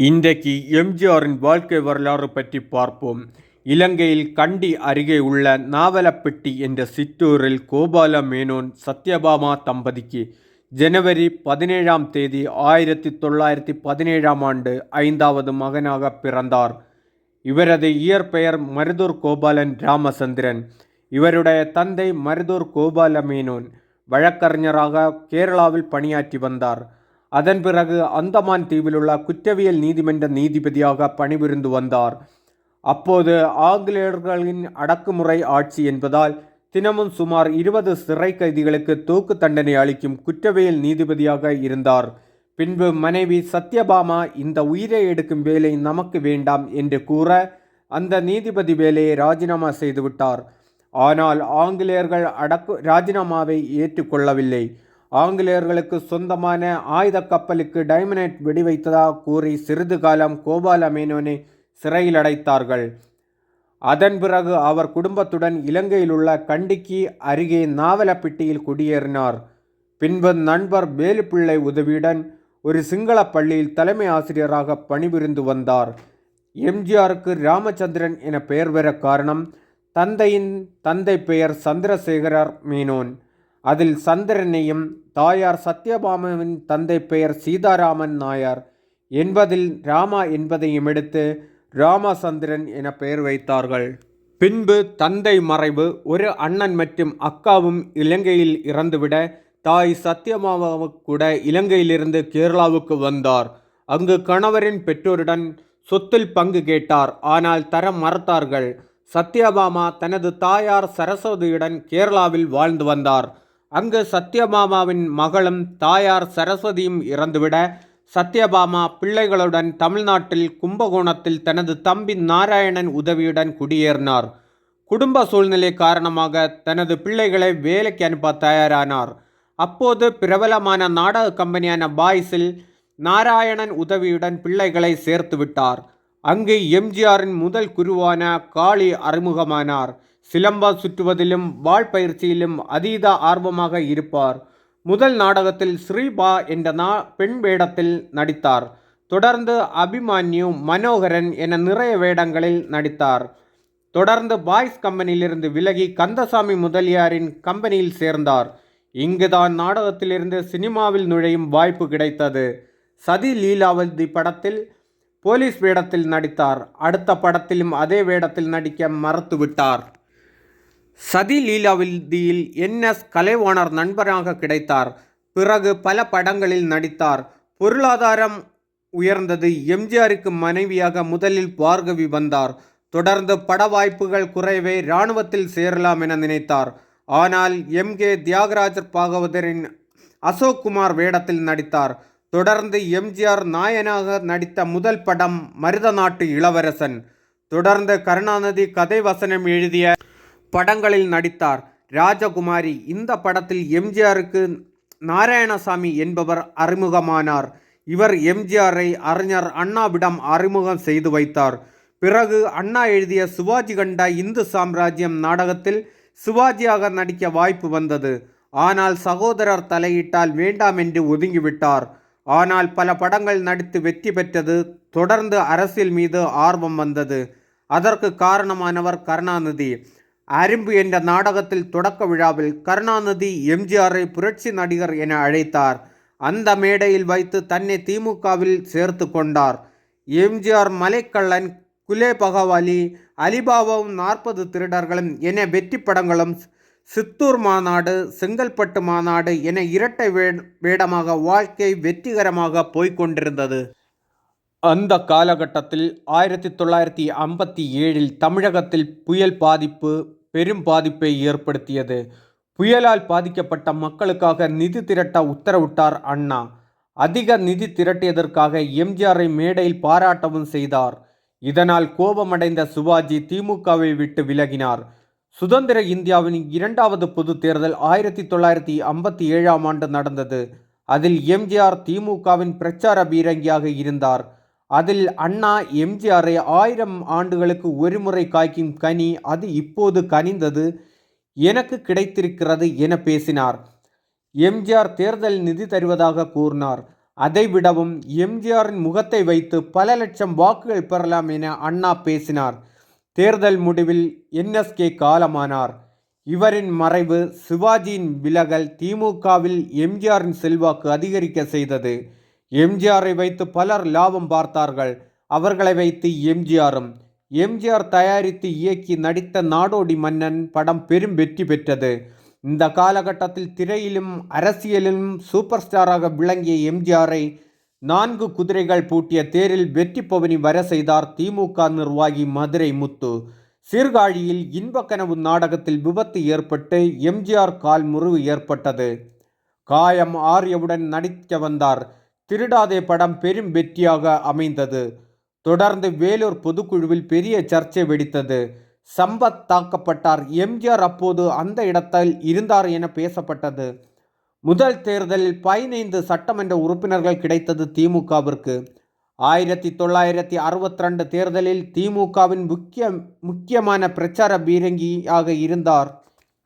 இன்றைக்கு எம்ஜிஆரின் வாழ்க்கை வரலாறு பற்றி பார்ப்போம். இலங்கையில் கண்டி அருகே உள்ள நாவலப்பிட்டி என்ற சிற்றூரில் கோபால மேனோன் சத்யபாமா தம்பதிக்கு ஜனவரி 17ஆம் தேதி 1917ஆம் ஆண்டு 5வது மகனாக பிறந்தார். இவரது இயற்பெயர் மருதூர் கோபாலன் ராமச்சந்திரன். இவருடைய தந்தை மருதூர் கோபால மேனோன் வழக்கறிஞராக கேரளாவில் பணியாற்றி வந்தார். அதன் பிறகு அந்தமான் தீவிலுள்ள குற்றவியல் நீதிமன்ற நீதிபதியாக பணிபுரிந்து வந்தார். அப்போது ஆங்கிலேயர்களின் அடக்குமுறை ஆட்சி என்பதால் தினமும் சுமார் 20 சிறை கைதிகளுக்கு தூக்கு தண்டனை அளிக்கும் குற்றவியல் நீதிபதியாக இருந்தார். பின்பு மனைவி சத்யபாமா இந்த உயிரை எடுக்கும் வேலை நமக்கு வேண்டாம் என்று கூற அந்த நீதிபதி வேலையை ராஜினாமா செய்துவிட்டார். ஆனால் ஆங்கிலேயர்கள் ராஜினாமாவை ஏற்றுக்கொள்ளவில்லை. ஆங்கிலேயர்களுக்கு சொந்தமான ஆயுத கப்பலுக்கு டைமனைட் வெடிவைத்ததாக கூறி சிறிது காலம் கோபால மேனோனை சிறையில் அடைத்தார்கள். அதன் பிறகு அவர் குடும்பத்துடன் இலங்கையில் உள்ள கண்டிக்கு அருகே நாவலப்பிட்டியில் குடியேறினார். பின்பு நண்பர் வேலுப்பிள்ளை உதவியுடன் ஒரு சிங்கள பள்ளியில் தலைமை ஆசிரியராக பணிபுரிந்து வந்தார். எம்ஜிஆருக்கு ராமச்சந்திரன் என பெயர் பெற காரணம் தந்தையின் தந்தை பெயர் சந்திரசேகரர் மேனோன். அதில் சந்திரனையும் தாயார் சத்யபாமாவின் தந்தை பெயர் சீதாராமன் நாயர் என்பதில் ராமா என்பதையும் எடுத்து ராமச்சந்திரன் என பெயர் வைத்தார்கள். பின்பு தந்தை மறைவு, ஒரு அண்ணன் மற்றும் அக்காவும் இலங்கையில் இறந்துவிட தாய் சத்யபாமாவுக்கு கூட இலங்கையிலிருந்து கேரளாவுக்கு வந்தார். அங்கு கணவரின் பெற்றோருடன் சொத்தில் பங்கு கேட்டார். ஆனால் தர மறுத்தார்கள். சத்யபாமா தனது தாயார் சரஸ்வதியுடன் கேரளாவில் வாழ்ந்து வந்தார். அங்கு சத்யபாமாவின் மகளும் தாயார் சரஸ்வதியும் இறந்துவிட சத்யபாமா பிள்ளைகளுடன் தமிழ்நாட்டில் கும்பகோணத்தில் தனது தம்பி நாராயணன் உதவியுடன் குடியேறினார். குடும்ப சூழ்நிலை காரணமாக தனது பிள்ளைகளை வேலைக்கு அனுப்ப தயாரானார். அப்போது பிரபலமான நாடக கம்பெனியான பாய்ஸில் நாராயணன் உதவியுடன் பிள்ளைகளை சேர்த்து விட்டார். அங்கு எம்ஜிஆரின் முதல் குருவான காளி அறிமுகமானார். சிலம்பம் சுற்றுவதிலும் வாள் பயிற்சியிலும் அதீத ஆர்வமாக இருப்பார். முதல் நாடகத்தில் ஸ்ரீபா என்ற பெண் வேடத்தில் நடித்தார். தொடர்ந்து அபிமன்யு, மனோகரன் என நிறைய வேடங்களில் நடித்தார். தொடர்ந்து பாய்ஸ் கம்பெனியிலிருந்து விலகி கந்தசாமி முதலியாரின் கம்பெனியில் சேர்ந்தார். இங்குதான் நாடகத்திலிருந்து சினிமாவில் நுழையும் வாய்ப்பு கிடைத்தது. சதி லீலாவதி படத்தில் போலீஸ் வேடத்தில் நடித்தார். அடுத்த படத்திலும் அதே வேடத்தில் நடிக்க மறுத்துவிட்டார். சதி லீலாவதியில் NS கலைவாணர் நண்பராக கிடைத்தார். பிறகு பல படங்களில் நடித்தார். பொருளாதாரம் உயர்ந்தது. எம்ஜிஆருக்கு மனைவியாக முதலில் பார்கவி வந்தார். தொடர்ந்து பட வாய்ப்புகள் குறைவே இராணுவத்தில் சேரலாம் என நினைத்தார். ஆனால் MK தியாகராஜர் பாகவதரின் அசோக் குமார் வேடத்தில் நடித்தார். தொடர்ந்து எம்ஜிஆர் நாயனாக நடித்த முதல் படம் மருதநாட்டு இளவரசன். தொடர்ந்து கருணாநிதி கதை வசனம் எழுதிய படங்களில் நடித்தார். ராஜகுமாரி இந்த படத்தில் எம்ஜிஆருக்கு நாராயணசாமி என்பவர் அறிமுகமானார். இவர் எம்ஜிஆரை அறிஞர் அண்ணாவிடம் அறிமுகம் செய்து வைத்தார். பிறகு அண்ணா எழுதிய சிவாஜி கண்ட இந்து சாம்ராஜ்யம் நாடகத்தில் சிவாஜியாக நடிக்க வாய்ப்பு வந்தது. ஆனால் சகோதரர் தலையிட்டால் வேண்டாம் என்று ஒதுங்கிவிட்டார். ஆனால் பல படங்கள் நடித்து வெற்றி பெற்றது. தொடர்ந்து அரசியல் மீது ஆர்வம் வந்தது. அதற்கு காரணமானவர் கருணாநிதி. அரும்பு என்ற நாடகத்தில் தொடக்க விழாவில் கருணாநிதி எம்ஜிஆரை புரட்சி நடிகர் என அழைத்தார். அந்த மேடையில் வைத்து தன்னை திமுகவில் சேர்த்து கொண்டார். எம்ஜிஆர் மலைக்கள்ளன், குலே பகவாலி, அலிபாபாவும் 40 திருடர்களும் என வெற்றி படங்களும், சித்தூர் மாநாடு, செங்கல்பட்டு மாநாடு என இரட்டை வேடமாக வாழ்க்கை வெற்றிகரமாக போய்கொண்டிருந்தது. அந்த காலகட்டத்தில் 1957 தமிழகத்தில் புயல் பாதிப்பு பெரும் பாதிப்பை ஏற்படுத்தியது. புயலால் பாதிக்கப்பட்ட மக்களுக்காக நிதி திரட்ட உத்தரவிட்டார் அண்ணா. அதிக நிதி திரட்டியதற்காக எம்ஜிஆரை மேடையில் பாராட்டவும் செய்தார். இதனால் கோபமடைந்த சிவாஜி திமுகவை விட்டு விலகினார். சுதந்திர இந்தியாவின் 2வது பொது தேர்தல் 1957ஆம் ஆண்டு நடந்தது. அதில் எம்ஜிஆர் திமுகவின் பிரச்சார பீரங்கியாக இருந்தார். அதில் அண்ணா எம்ஜிஆரை 1000 ஆண்டுகளுக்கு ஒருமுறை காய்க்கும் கனி, அது இப்போது கனிந்தது, எனக்கு கிடைத்திருக்கிறது என பேசினார். எம்ஜிஆர் தேர்தல் நிதி தருவதாக கூறினார். அதைவிடவும் எம்ஜிஆரின் முகத்தை வைத்து பல லட்சம் வாக்குகள் பெறலாம் என அண்ணா பேசினார். தேர்தல் முடிவில் NSK காலமானார். இவரின் மறைவு, சிவாஜியின் விலகல் திமுகவில் எம்ஜிஆரின் செல்வாக்கு அதிகரிக்க செய்தது. எம்ஜிஆரை வைத்து பலர் லாபம் பார்த்தார்கள். அவர்களை வைத்து எம்ஜிஆரும். எம்ஜிஆர் தயாரித்து இயக்கி நடித்த நாடோடி மன்னன் படம் பெரும் வெற்றி பெற்றது. இந்த காலகட்டத்தில் திரையிலும் அரசியலிலும் சூப்பர் ஸ்டாராக விளங்கிய எம்ஜிஆரை 4 குதிரைகள் பூட்டிய தேரில் வெற்றி பவனி வர செய்தார் திமுக நிர்வாகி மதுரை முத்து. சீர்காழியில் இன்பக்கனவு நாடகத்தில் விபத்து ஏற்பட்டு எம்ஜிஆர் கால் முறிவு ஏற்பட்டது. காயம் ஆரியவுடன் நடிக்க வந்தார். திருடாதே படம் பெரும் வெற்றியாக அமைந்தது. தொடர்ந்து வேலூர் பொதுக்குழுவில் பெரிய சர்ச்சை வெடித்தது. சம்பத் தாக்கப்பட்டார். எம்ஜிஆர் அப்போது அந்த இடத்தில் இருந்தார் என பேசப்பட்டது. முதல் தேர்தலில் 15 சட்டமன்ற உறுப்பினர்கள் கிடைத்தது திமுகவிற்கு. 1962 தேர்தலில் திமுகவின் முக்கியமான பிரச்சார பீரங்கியாக இருந்தார்.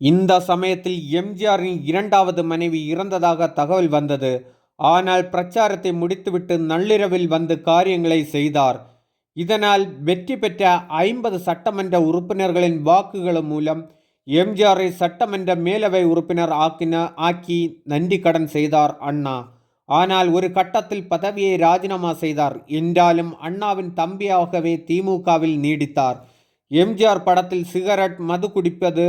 இந்த சமயத்தில் எம்ஜிஆரின் 2வது மனைவி இறந்ததாக தகவல் வந்தது. ஆனால் பிரச்சாரத்தை முடித்துவிட்டு நள்ளிரவில் வந்து காரியங்களை செய்தார். இதனால் வெற்றி பெற்ற 50 சட்டமன்ற உறுப்பினர்களின் வாக்குகள் மூலம் எம்ஜிஆரை சட்டமன்ற மேலவை உறுப்பினர் ஆக்கி நன்றி கடன் செய்தார் அண்ணா. ஆனால் ஒரு கட்டத்தில் பதவியை ராஜினாமா செய்தார். என்றாலும் அண்ணாவின் தம்பியாகவே திமுகவில் நீடித்தார். எம்ஜிஆர் படத்தில் சிகரெட், மது குடிப்பது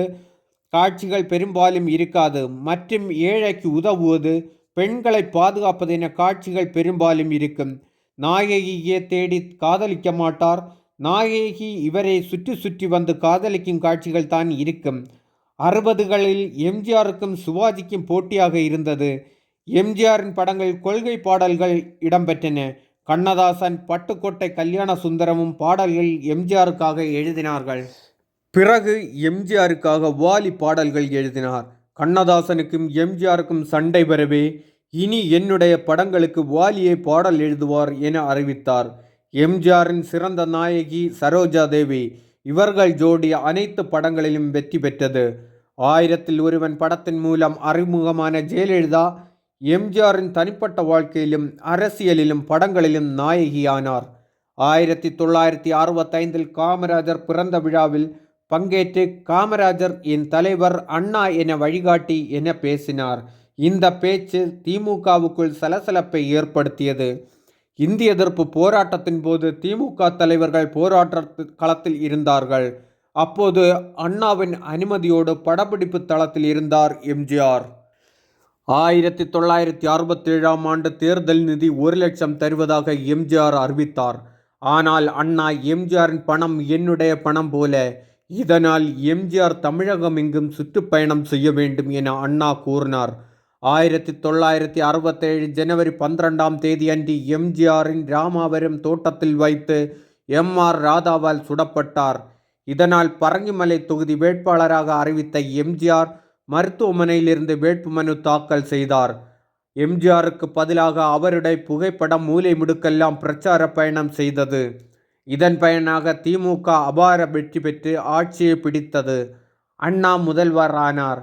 காட்சிகள் பெரும்பாலும் இருக்காது. மற்றும் ஏழைக்கு உதவுவது, பெண்களை பாதுகாப்பது என காட்சிகள் பெரும்பாலும் இருக்கும். நாயகியை தேடி காதலிக்க மாட்டார். நாயகி இவரை சுற்றி சுற்றி வந்து காதலிக்கும் காட்சிகள் தான் இருக்கும். 60களில் எம்ஜிஆருக்கும் சிவாஜிக்கும் போட்டியாக இருந்தது. எம்ஜிஆரின் படங்கள் கொள்கை பாடல்கள் இடம்பெற்றன. கண்ணதாசன், பட்டுக்கோட்டை கல்யாண சுந்தரமும் பாடல்கள் எம்ஜிஆருக்காக எழுதினார்கள். பிறகு எம்ஜிஆருக்காக வாலி பாடல்கள் எழுதினார். கண்ணதாசனுக்கும் எம்ஜிஆருக்கும் சண்டை வரவே, இனி என்னுடைய படங்களுக்கு வாலியை பாடல் எழுதுவார் என அறிவித்தார். எம்ஜிஆரின் சிறந்த நாயகி சரோஜா தேவி. இவர்கள் ஜோடி அனைத்து படங்களிலும் வெற்றி பெற்றது. 1000ல் ஒருவன் படத்தின் மூலம் அறிமுகமான ஜெயலலிதா எம்ஜிஆரின் தனிப்பட்ட வாழ்க்கையிலும் அரசியலிலும் படங்களிலும் நாயகியானார். 1965 காமராஜர் பிறந்த விழாவில் பங்கேற்று காமராஜர் என் தலைவர் அண்ணா என வழிகாட்டி என பேசினார். இந்த பேச்சு திமுகவுக்குள் சலசலப்பை ஏற்படுத்தியது. இந்திய எதிர்ப்பு போராட்டத்தின் போது திமுக தலைவர்கள் போராட்ட களத்தில் இருந்தார்கள். அப்போது அண்ணாவின் அனுமதியோடு படப்பிடிப்பு தளத்தில் இருந்தார் எம்ஜிஆர். 1967ஆம் ஆண்டு தேர்தல் நிதி 1 லட்சம் தருவதாக எம்ஜிஆர் அறிவித்தார். ஆனால் அண்ணா, எம்ஜிஆரின் பணம் என்னுடைய பணம் போல, இதனால் எம்ஜிஆர் தமிழகம் எங்கும் சுற்றுப்பயணம் செய்ய வேண்டும் என அண்ணா கூறினார். 1967 ஜனவரி 12ஆம் தேதி அன்று எம்ஜிஆரின் ராமாவரம் தோட்டத்தில் வைத்து MR ராதாவால் சுடப்பட்டார். இதனால் பரங்கிமலை தொகுதி வேட்பாளராக அறிவித்த எம்ஜிஆர் மருத்துவமனையிலிருந்து வேட்புமனு தாக்கல் செய்தார். எம்ஜிஆருக்கு பதிலாக அவருடைய புகைப்படம் மூலை முடுக்கெல்லாம் பிரச்சார பயணம் செய்தது. இதன் பயனாக திமுக அபார வெற்றி பெற்று ஆட்சியை பிடித்தது. அண்ணா முதல்வர் ஆனார்.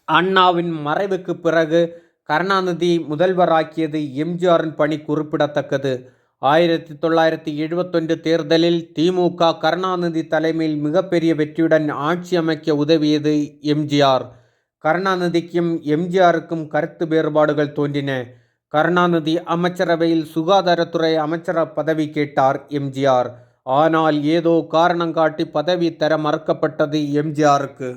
அண்ணாவின் மறைவுக்கு பிறகு கருணாநிதி முதல்வராக்கியது எம்ஜிஆரின் பணி குறிப்பிடத்தக்கது. 1971 தேர்தலில் திமுக கருணாநிதி தலைமையில் மிகப்பெரிய வெற்றியுடன் ஆட்சி அமைக்க உதவியது எம்ஜிஆர். கருணாநிதிக்கும் எம்ஜிஆருக்கும் கருத்து வேறுபாடுகள் தோன்றின. கருணாநிதி அமைச்சரவையில் சுகாதாரத்துறை அமைச்சர் பதவி கேட்டார் எம்ஜிஆர். ஆனால் ஏதோ காரணம் காட்டி பதவி தர மறுக்கப்பட்டது எம்ஜிஆருக்கு.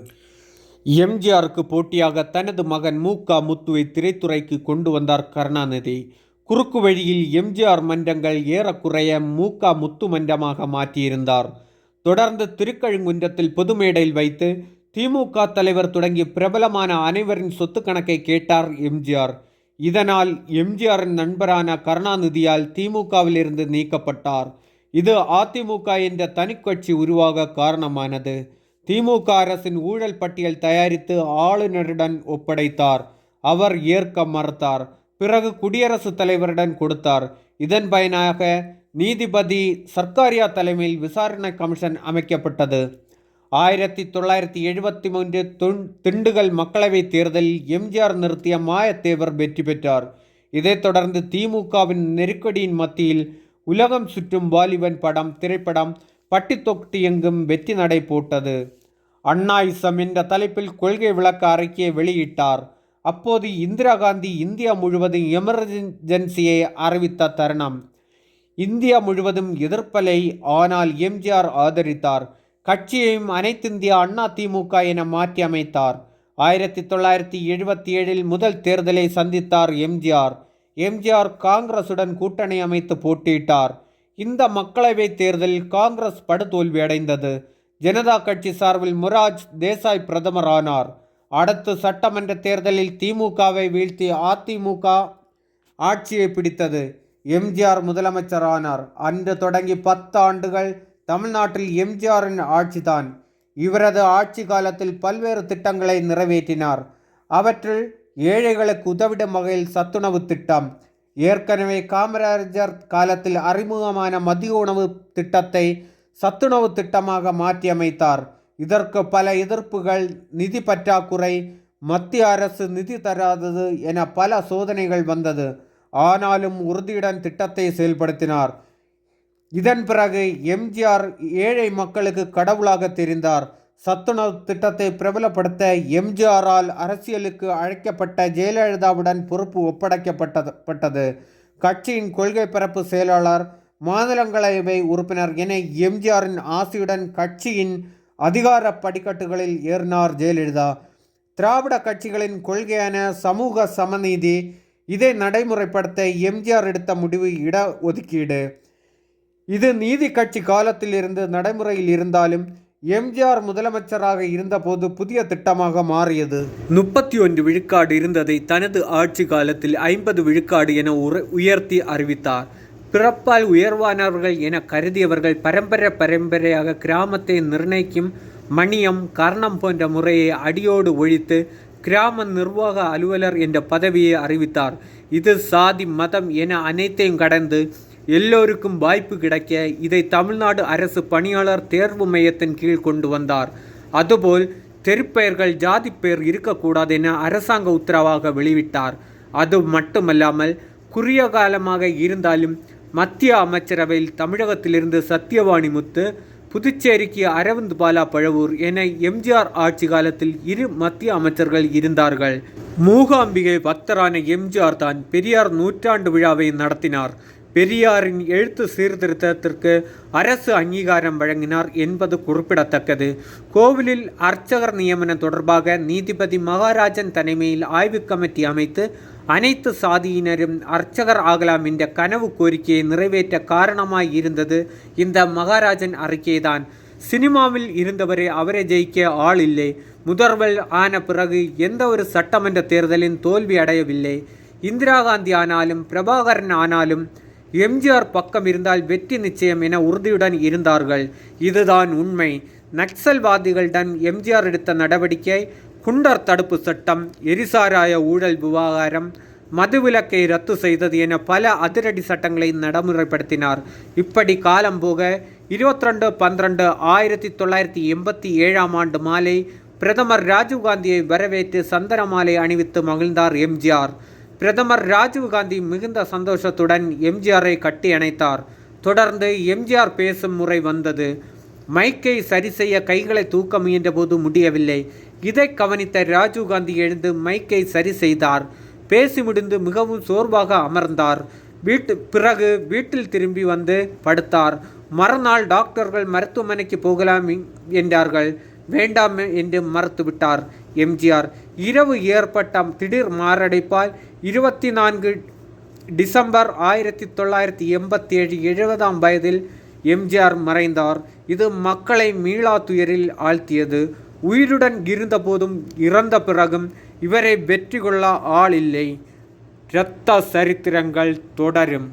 எம்ஜிஆருக்கு போட்டியாக தனது மகன் மு.க. முத்துவை திரைத்துறைக்கு கொண்டு வந்தார் கருணாநிதி. குறுக்கு வழியில் எம்ஜிஆர் மன்றங்கள் ஏறக்குறைய மு.க. முத்து மன்றமாக மாற்றியிருந்தார். தொடர்ந்து திருக்கழுங்குன்றத்தில் பொது மேடையில் வைத்து திமுக தலைவர் தொடங்கி பிரபலமான அனைவரின் சொத்து கணக்கை கேட்டார் எம்ஜிஆர். இதனால் எம்ஜிஆரின் நண்பரான கருணாநிதியால் திமுகவிலிருந்து நீக்கப்பட்டார். இது அதிமுக என்ற தனிக்கட்சி உருவாக காரணமானது. திமுக அரசின் ஊழல் பட்டியல் தயாரித்து ஆளுநரிடம் ஒப்படைத்தார். அவர் ஏற்க மறுத்தார். பிறகு குடியரசுத் தலைவரிடம் கொடுத்தார். இதன் பயனாக நீதிபதி சர்க்காரியா தலைமையில் விசாரணை கமிஷன் அமைக்கப்பட்டது. 1973 திண்டுக்கல் மக்களவைத் தேர்தலில் எம்ஜிஆர் நிறுத்திய மாயத்தேவர் வெற்றி பெற்றார். இதைத் தொடர்ந்து திமுகவின் நெருக்கடியின் மத்தியில் உலகம் சுற்றும் வாலிபன் திரைப்படம் பட்டி தொட்டி எங்கும் வெற்றி நடை போட்டது. அண்ணாயிசம் என்ற தலைப்பில் கொள்கை விளக்க அறிக்கையை வெளியிட்டார். அப்போது இந்திரா காந்தி இந்தியா முழுவதும் எமர்ஜென்சியை அறிவித்த தருணம். இந்தியா முழுவதும் எதிர்ப்பலை, ஆனால் எம்ஜிஆர் ஆதரித்தார். கட்சியையும் அனைத்திந்திய அண்ணா திமுக என மாற்றி அமைத்தார். 1977 முதல் தேர்தலை சந்தித்தார் எம்ஜிஆர். எம்ஜிஆர் காங்கிரசுடன் கூட்டணி அமைத்து போட்டியிட்டார். இந்த மக்களவைத் தேர்தலில் காங்கிரஸ் படுதோல்வி அடைந்தது. ஜனதா கட்சி சார்பில் மொரார்ஜி தேசாய் பிரதமர் ஆனார். அடுத்து சட்டமன்ற தேர்தலில் திமுகவை வீழ்த்தி அதிமுக ஆட்சியை பிடித்தது. எம்ஜிஆர் முதலமைச்சர் ஆனார். அன்று தொடங்கி 10 ஆண்டுகள் தமிழ்நாட்டில் எம்ஜிஆரின் ஆட்சிதான். இவரது ஆட்சி காலத்தில் பல்வேறு திட்டங்களை நிறைவேற்றினார். அவற்றில் ஏழைகளுக்கு உதவிடும் வகையில் சத்துணவு திட்டம், ஏற்கனவே காமராஜர் காலத்தில் அறிமுகமான மதிய உணவு திட்டத்தை சத்துணவு திட்டமாக மாற்றி அமைத்தார். இதற்கு பல எதிர்ப்புகள், நிதி பற்றாக்குறை, மத்திய அரசு நிதி தராதது என பல சோதனைகள் வந்தது. ஆனாலும் உறுதியுடன் திட்டத்தை செயல்படுத்தினார். இதன் பிறகு எம்ஜிஆர் ஏழை மக்களுக்கு கடவுளாக தெரிந்தார். சத்துணவு திட்டத்தை பிரபலப்படுத்த எம்ஜிஆரால் அரசியலுக்கு அழைக்கப்பட்ட ஜெயலலிதாவுடன் பொறுப்பு ஒப்படைக்கப்பட்டது. கட்சியின் கொள்கை பரப்பு செயலாளர், மாநிலங்களவை உறுப்பினர் என எம்ஜிஆரின் ஆசையுடன் கட்சியின் அதிகார படிக்கட்டுகளில் ஏறினார் ஜெயலலிதா. திராவிட கட்சிகளின் கொள்கையான சமூக சமநீதி, இதை நடைமுறைப்படுத்த எம்ஜிஆர் எடுத்த முடிவு இட ஒதுக்கீடு. இது நீதி கட்சி காலத்தில் இருந்து நடைமுறையில் இருந்தாலும் எம்ஜிஆர் முதலமைச்சராக இருந்தபோது புதிய திட்டமாக மாறியது. 31 விழுக்காடு இருந்ததை தனது ஆட்சி காலத்தில் 50 விழுக்காடு என உயர்த்தி அறிவித்தார். பிறப்பால் உயர்வானவர்கள் என கருதியவர்கள் பரம்பரையாக கிராமத்தை நிர்ணயிக்கும் மணியம், கர்ணம் போன்ற முறையை அடியோடு ஒழித்து கிராம நிர்வாக அலுவலர் என்ற பதவியை அறிவித்தார். இது சாதி, மதம் என அனைத்தையும் கடந்து எல்லோருக்கும் வாய்ப்பு கிடைக்க இதை தமிழ்நாடு அரசு பணியாளர் தேர்வு மையத்தின் கீழ் கொண்டு வந்தார். அதுபோல் தெருப்பெயர்கள் ஜாதி பெயர் இருக்கக்கூடாது என அரசாங்க உத்தரவாக வெளியிட்டார். அது மட்டுமல்லாமல் குறுகிய காலமாக இருந்தாலும் மத்திய அமைச்சரவையில் தமிழகத்திலிருந்து சத்தியவாணி முத்து, புதுச்சேரிக்கு அரவிந்த் பாலா பழவூர் என எம்ஜிஆர் ஆட்சி காலத்தில் 2 மத்திய அமைச்சர்கள் இருந்தார்கள். மூகாம்பிகை பக்தரான எம்ஜிஆர் தான் பெரியார் நூற்றாண்டு விழாவை நடத்தினார். பெரியாரின் எழுத்து சீர்திருத்தத்திற்கு அரசு அங்கீகாரம் வழங்கினார் என்பது குறிப்பிடத்தக்கது. கோவிலில் அர்ச்சகர் நியமனம் தொடர்பாக நீதிபதி மகாராஜன் தலைமையில் ஆய்வு கமிட்டி அமைத்து அனைத்து சாதியினரும் அர்ச்சகர் ஆகலாம் என்ற கனவு கோரிக்கையை நிறைவேற்ற காரணமாய் இருந்தது இந்த மகாராஜன் அறிக்கைதான். சினிமாவில் இருந்தவரை அவரை ஜெயிக்க ஆள் இல்லை. முதல்வர் ஆன பிறகு எந்த ஒரு சட்டமன்ற தேர்தலின் தோல்வி அடையவில்லை. இந்திரா காந்தி ஆனாலும் பிரபாகரன் ஆனாலும் எம்ஜிஆர் பக்கம் இருந்தால் வெற்றி நிச்சயம் என உறுதியுடன் இருந்தார்கள். இதுதான் உண்மை. நக்சல்வாதிகளிடம் எம்ஜிஆர் எடுத்த நடவடிக்கை குண்டர் தடுப்பு சட்டம், எரிசாராய ஊழல் விவகாரம், மதுவிலக்கை ரத்து செய்தது என பல அதிரடி சட்டங்களை நடைமுறைப்படுத்தினார். இப்படி காலம் போக 22/12/1987 மாலை பிரதமர் ராஜீவ்காந்தியை வரவேற்று சந்தன மாலை அணிவித்து மகிழ்ந்தார் எம்ஜிஆர். பிரதமர் ராஜீவ்காந்தி மிகுந்த சந்தோஷத்துடன் எம்ஜிஆரை கட்டி அணைத்தார். தொடர்ந்து எம்ஜிஆர் பேசும் முறை வந்தது. மைக்கை சரி செய்ய கைகளை தூக்க முயன்ற போது முடியவில்லை. இதை கவனித்த ராஜீவ்காந்தி எழுந்து மைக்கை சரி செய்தார். பேசி முடிந்து மிகவும் சோர்வாக அமர்ந்தார். பிறகு வீட்டில் திரும்பி வந்து படுத்தார். மறுநாள் டாக்டர்கள் மருத்துவமனைக்கு போகலாம் என்றார்கள். வேண்டாம் என்று மறுத்துவிட்டார் எம்ஜிஆர். இரவு ஏற்பட்ட திடீர் மாரடைப்பால் 24 டிசம்பர் 1987 70ஆம் வயதில் எம்ஜிஆர் மறைந்தார். இது மக்களை மீளா துயரில் ஆழ்த்தியது. உயிருடன் இருந்தபோதும் இறந்த பிறகும் இவரை வெற்றி கொள்ள ஆள் இல்லை. இரத்த சரித்திரங்கள் தொடரும்.